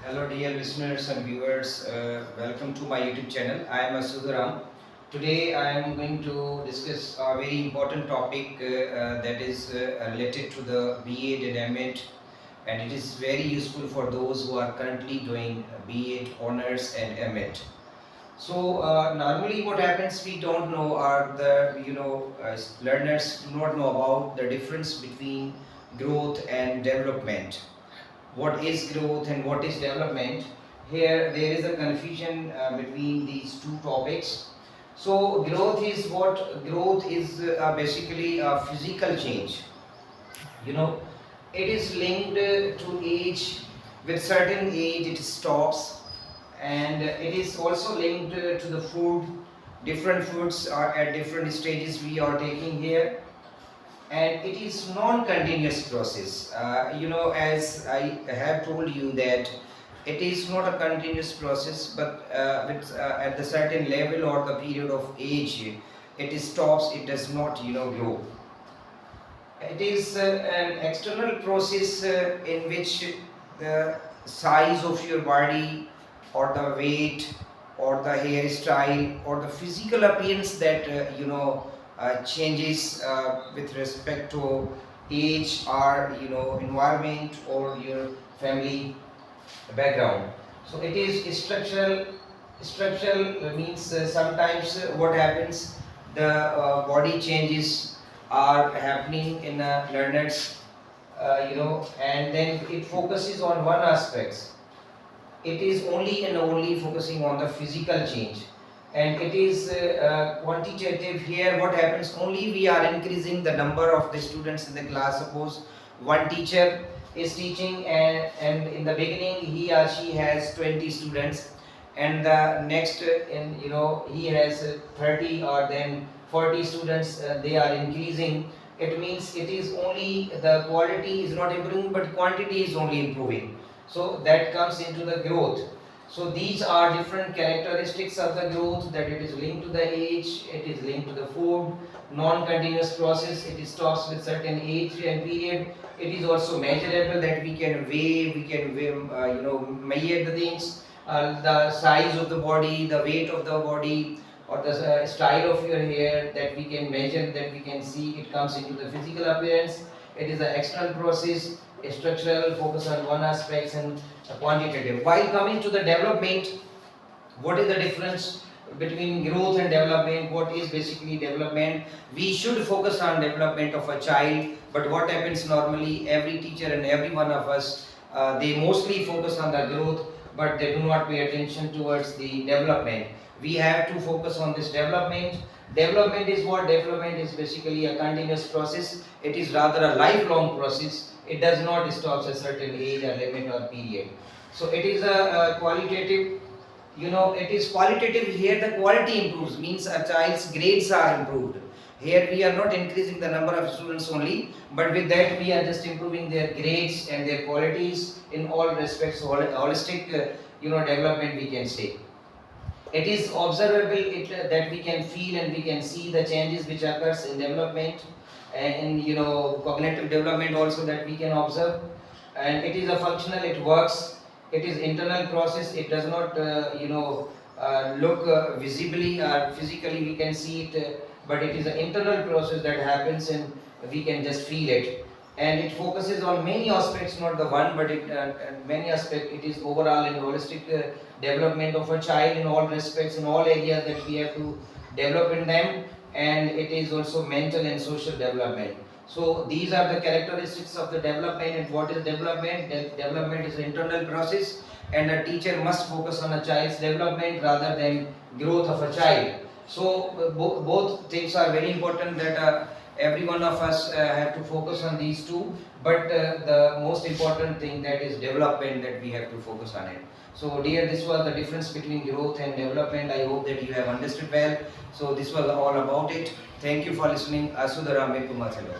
Hello dear listeners and viewers, welcome to my YouTube channel. I am Sudharam. Today I am going to discuss a very important topic that is related to the B.Ed and M.Ed, and it is very useful for those who are currently doing B.Ed honors and M.Ed. So normally what happens, we don't know, are the learners do not know about the difference between growth and development. What is growth and what is development? Here there is a confusion between these two topics. So growth is basically a physical change. You know, it is linked to age. With certain age it stops, and it is also linked to the food. Different foods are at different stages we are taking here, and it is non-continuous process. As I have told you that it is not a continuous process, but at the certain level or the period of age, it stops. It does not grow. It is an external process in which the size of your body, or the weight, or the hairstyle, or the physical appearance that changes with respect to age, or environment, or your family background. So it is structural. Structural means sometimes what happens, the body changes are happening in learners, and then it focuses on one aspect. It is only and only focusing on the physical change, and it is quantitative. Here what happens, only we are increasing the number of the students in the class. Suppose one teacher is teaching, and in the beginning he or she has 20 students, and the next he has 30 or then 40 students. They are increasing. It means it is only the quality is not improving, but quantity is only improving. So that comes into the growth. So these are different characteristics of the growth, that it is linked to the age, it is linked to the food, non-continuous process, it stops with certain age and period. It is also measurable, that we can weigh, measure the things, the size of the body, the weight of the body, or the style of your hair, that we can measure, that we can see. It comes into the physical appearance. It is an external process, a structural, focus on one aspect, and quantitative. While coming to the development, what is the difference between growth and development? What is basically development? We should focus on development of a child, but what happens normally, every teacher and every one of us, they mostly focus on the growth, but they do not pay attention towards the development. We have to focus on this development. Development is what? Development is basically a continuous process. It is rather a lifelong process. It does not stop at a certain age or limit or period. So it is a qualitative. It is qualitative. Here the quality improves, means a child's grades are improved. Here we are not increasing the number of students only, but with that we are just improving their grades and their qualities in all respects. Holistic development, we can say. It is observable, that we can feel and we can see the changes which occurs in development, and in cognitive development also, that we can observe. And it is a functional, it works. It is internal process. It does not look visibly or physically, we can see it, but it is an internal process that happens, and we can just feel it. And it focuses on many aspects, not the one, but many aspects. It is overall and holistic development of a child in all respects, in all areas that we have to develop in them. And it is also mental and social development. So these are the characteristics of the development. And what is development? Development is an internal process, and a teacher must focus on a child's development rather than growth of a child. So both things are very important, that every one of us have to focus on these two, but the most important thing, that is development, that we have to focus on it. So dear, this was the difference between growth and development. I hope that you have understood well. So this was all about it. Thank you for listening. Asudharam Kumathalo.